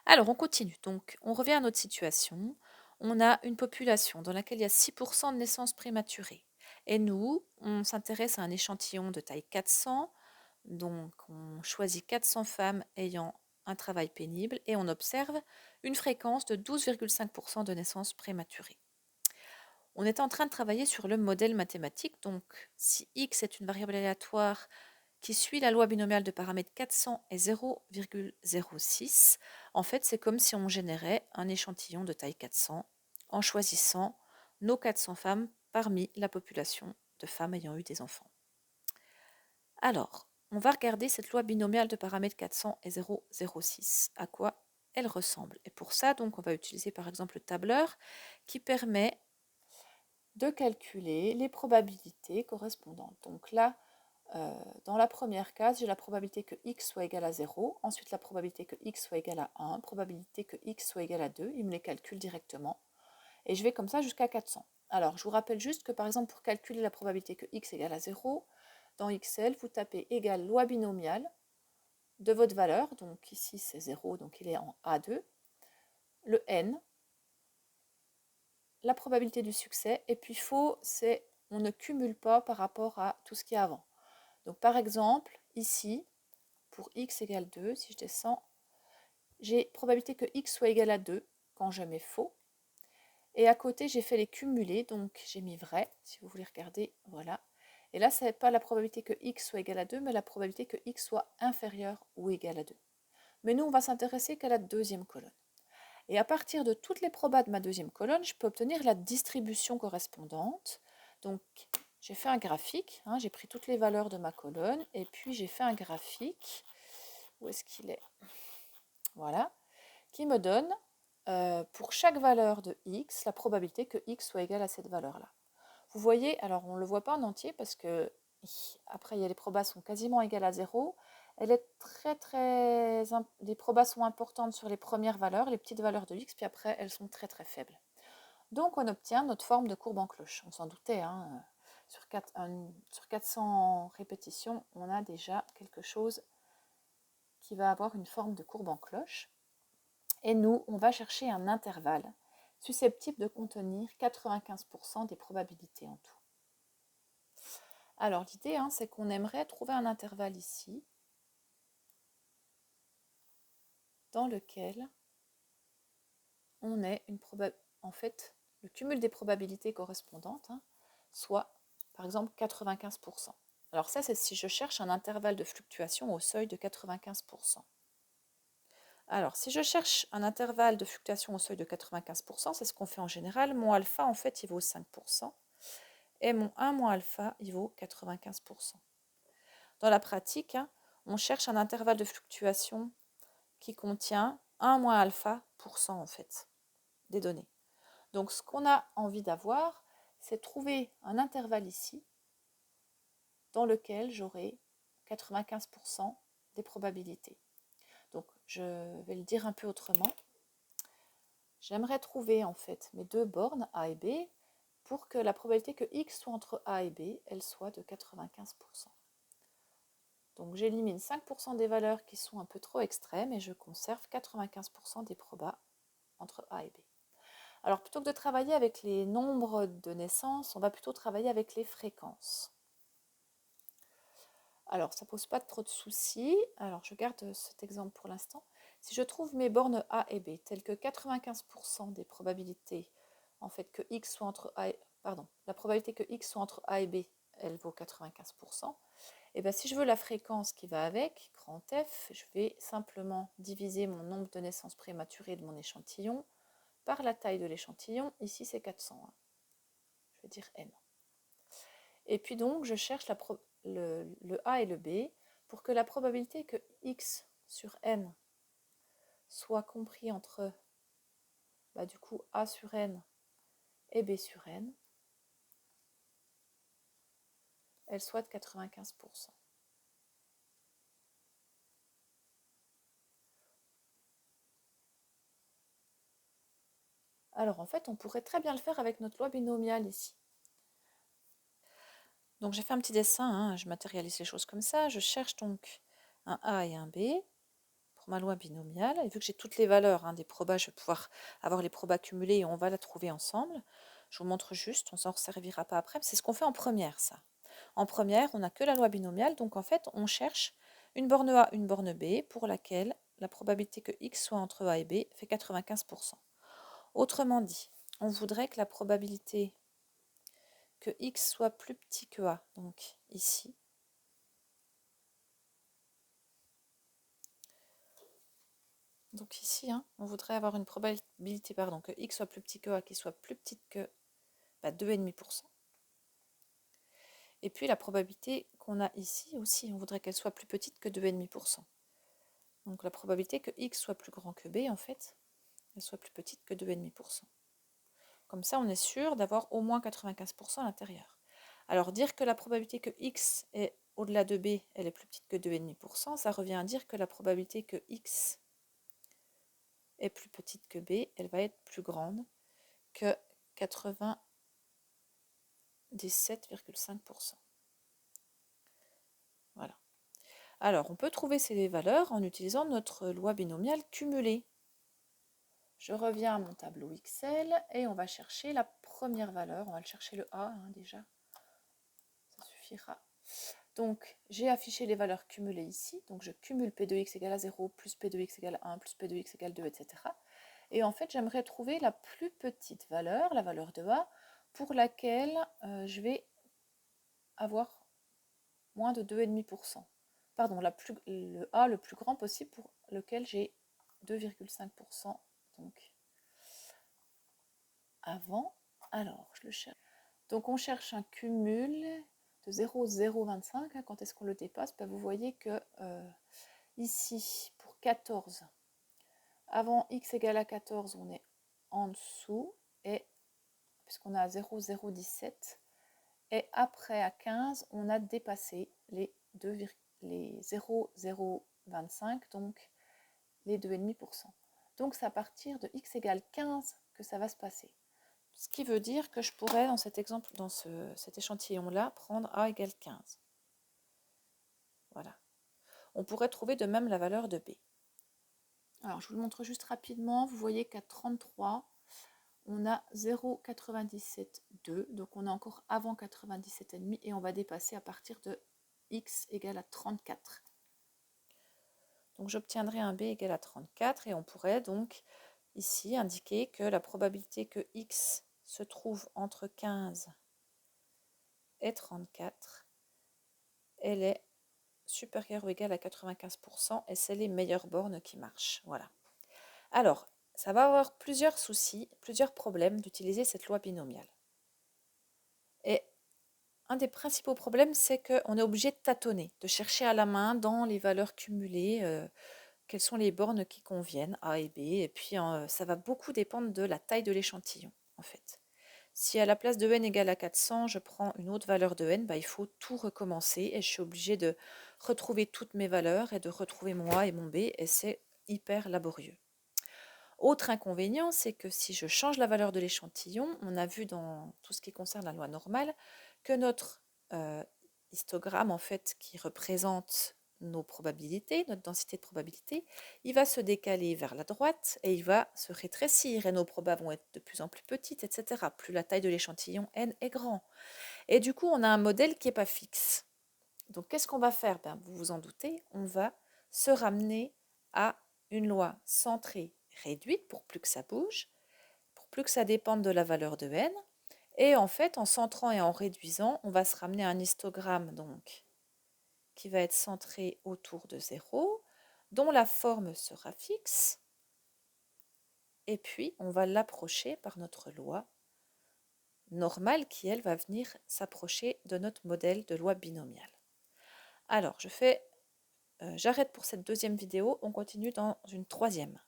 Alors, on continue. Donc, on revient à notre situation. On a une population dans laquelle il y a 6% de naissances prématurées. Et nous, on s'intéresse à un échantillon de taille 400. Donc, on choisit 400 femmes ayant un travail pénible et on observe une fréquence de 12,5% de naissances prématurées. On est en train de travailler sur le modèle mathématique. Donc, si x est une variable aléatoire qui suit la loi binomiale de paramètres 400 et 0,06, en fait, c'est comme si on générait un échantillon de taille 400 en choisissant nos 400 femmes parmi la population de femmes ayant eu des enfants. Alors, on va regarder cette loi binomiale de paramètres 400 et 0,06, à quoi elle ressemble. Et pour ça, donc, on va utiliser par exemple le tableur qui permet de calculer les probabilités correspondantes. Donc là, dans la première case, j'ai la probabilité que x soit égal à 0, ensuite la probabilité que x soit égal à 1, probabilité que x soit égal à 2, il me les calcule directement, et je vais comme ça jusqu'à 400. Alors, je vous rappelle juste que par exemple, pour calculer la probabilité que x égale à 0, dans Excel, vous tapez égal loi binomiale de votre valeur, donc ici c'est 0, donc il est en A2, le n, la probabilité du succès, et puis faux, c'est on ne cumule pas par rapport à tout ce qui est avant. Donc par exemple, ici, pour x égale 2, si je descends, j'ai probabilité que x soit égal à 2 quand je mets faux. Et à côté, j'ai fait les cumulés, donc j'ai mis vrai, si vous voulez regarder, voilà. Et là, ce n'est pas la probabilité que x soit égal à 2, mais la probabilité que x soit inférieur ou égal à 2. Mais nous, on va s'intéresser qu'à la deuxième colonne. Et à partir de toutes les probas de ma deuxième colonne, je peux obtenir la distribution correspondante. Donc, j'ai fait un graphique, hein, j'ai pris toutes les valeurs de ma colonne, et puis j'ai fait un graphique. Où est-ce qu'il est? Voilà, qui me donne pour chaque valeur de x, la probabilité que x soit égal à cette valeur-là. Vous voyez, alors on ne le voit pas en entier parce que après les probas sont quasiment égales à 0. Elle est les probas sont importantes sur les premières valeurs, les petites valeurs de x, puis après elles sont très très faibles. Donc on obtient notre forme de courbe en cloche. On s'en doutait, hein, sur 400 répétitions, on a déjà quelque chose qui va avoir une forme de courbe en cloche. Et nous, on va chercher un intervalle susceptible de contenir 95% des probabilités en tout. Alors l'idée, hein, c'est qu'on aimerait trouver un intervalle ici dans lequel on ait en fait le cumul des probabilités correspondantes, hein, soit par exemple 95%. Alors ça, c'est si je cherche un intervalle de fluctuation au seuil de 95%. Alors, si je cherche un intervalle de fluctuation au seuil de 95%, c'est ce qu'on fait en général. Mon alpha, en fait, il vaut 5%. Et mon 1 moins alpha, il vaut 95%. Dans la pratique, hein, on cherche un intervalle de fluctuation qui contient 1 moins alpha % en fait, des données. Donc, ce qu'on a envie d'avoir, c'est trouver un intervalle ici dans lequel j'aurai 95% des probabilités. Donc, je vais le dire un peu autrement. J'aimerais trouver en fait mes deux bornes A et B pour que la probabilité que x soit entre A et B, elle soit de 95%. Donc j'élimine 5% des valeurs qui sont un peu trop extrêmes et je conserve 95% des probas entre A et B. Alors plutôt que de travailler avec les nombres de naissance, on va plutôt travailler avec les fréquences. Alors ça ne pose pas trop de soucis. Alors je garde cet exemple pour l'instant. Si je trouve mes bornes A et B telles que 95% des probabilités en fait que x soit entre A et, la probabilité que x soit entre A et B, elle vaut 95%. Et bien si je veux la fréquence qui va avec, grand F, je vais simplement diviser mon nombre de naissances prématurées de mon échantillon par la taille de l'échantillon. Ici c'est 400. Hein. Je vais dire n. Et puis donc je cherche le A et le B pour que la probabilité que x sur n soit compris entre du coup A sur n et B sur n, elle soit de 95%. Alors en fait, on pourrait très bien le faire avec notre loi binomiale ici. Donc j'ai fait un petit dessin, hein, je matérialise les choses comme ça. Je cherche donc un A et un B. pour ma loi binomiale. Et vu que j'ai toutes les valeurs des probas, je vais pouvoir avoir les probas cumulées et on va la trouver ensemble. Je vous montre juste, on s'en servira pas après. C'est ce qu'on fait en première, ça. En première, on n'a que la loi binomiale, donc en fait, on cherche une borne A, une borne B, pour laquelle la probabilité que x soit entre A et B fait 95%. Autrement dit, on voudrait que la probabilité que x soit plus petit que A, donc ici, donc ici, on voudrait avoir une probabilité que x soit plus petit que A, qui soit plus petite que 2,5%. Et puis la probabilité qu'on a ici aussi, on voudrait qu'elle soit plus petite que 2,5%. Donc la probabilité que x soit plus grand que b, en fait, elle soit plus petite que 2,5%. Comme ça, on est sûr d'avoir au moins 95% à l'intérieur. Alors dire que la probabilité que x est au-delà de b, elle est plus petite que 2,5%, ça revient à dire que la probabilité que x est plus petite que b, elle va être plus grande que 97,5%. Voilà. Alors, on peut trouver ces valeurs en utilisant notre loi binomiale cumulée. Je reviens à mon tableau Excel et on va chercher la première valeur. On va le chercher le A déjà. Ça suffira. Donc, j'ai affiché les valeurs cumulées ici. Donc, je cumule P de x égale à 0, plus P de x égale à 1, plus P de x égale 2, etc. Et en fait, j'aimerais trouver la plus petite valeur, la valeur de A, pour laquelle je vais avoir moins de 2,5%. Pardon, le A le plus grand possible pour lequel j'ai 2,5%. Donc, avant, alors je le cherche. Donc, on cherche un cumul de 0,025. Quand est-ce qu'on le dépasse? Vous voyez que ici, pour 14, avant x égale à 14, on est en dessous, et puisqu'on a 0,017, et après à 15, on a dépassé les 0,025, donc les 2,5%. Donc c'est à partir de x égale 15 que ça va se passer. Ce qui veut dire que je pourrais, dans cet exemple, dans cet échantillon-là, prendre a égale 15. Voilà. On pourrait trouver de même la valeur de b. Alors, je vous le montre juste rapidement. Vous voyez qu'à 33, on a 0,97,2. Donc, on est encore avant 97,5 et on va dépasser à partir de x égale à 34. Donc, j'obtiendrai un b égal à 34 et on pourrait donc ici indiquer que la probabilité que x se trouve entre 15 et 34, elle est supérieure ou égale à 95% et c'est les meilleures bornes qui marchent. Voilà. Alors, ça va avoir plusieurs soucis, plusieurs problèmes d'utiliser cette loi binomiale. Et un des principaux problèmes, c'est qu'on est obligé de tâtonner, de chercher à la main dans les valeurs cumulées quelles sont les bornes qui conviennent, A et B. Et puis, ça va beaucoup dépendre de la taille de l'échantillon, en fait. Si à la place de n égale à 400, je prends une autre valeur de n, il faut tout recommencer et je suis obligée de retrouver toutes mes valeurs et de retrouver mon A et mon B et c'est hyper laborieux. Autre inconvénient, c'est que si je change la valeur de l'échantillon, on a vu dans tout ce qui concerne la loi normale que notre histogramme en fait qui représente nos probabilités, notre densité de probabilité, il va se décaler vers la droite et il va se rétrécir et nos probas vont être de plus en plus petites, etc. Plus la taille de l'échantillon n est grand. Et du coup, on a un modèle qui n'est pas fixe. Donc, qu'est-ce qu'on va faire? Vous vous en doutez, on va se ramener à une loi centrée réduite pour plus que ça bouge, pour plus que ça dépende de la valeur de n. Et en fait, en centrant et en réduisant, on va se ramener à un histogramme donc qui va être centré autour de 0, dont la forme sera fixe. Et puis, on va l'approcher par notre loi normale qui, elle, va venir s'approcher de notre modèle de loi binomiale. Alors, j'arrête pour cette deuxième vidéo, on continue dans une troisième.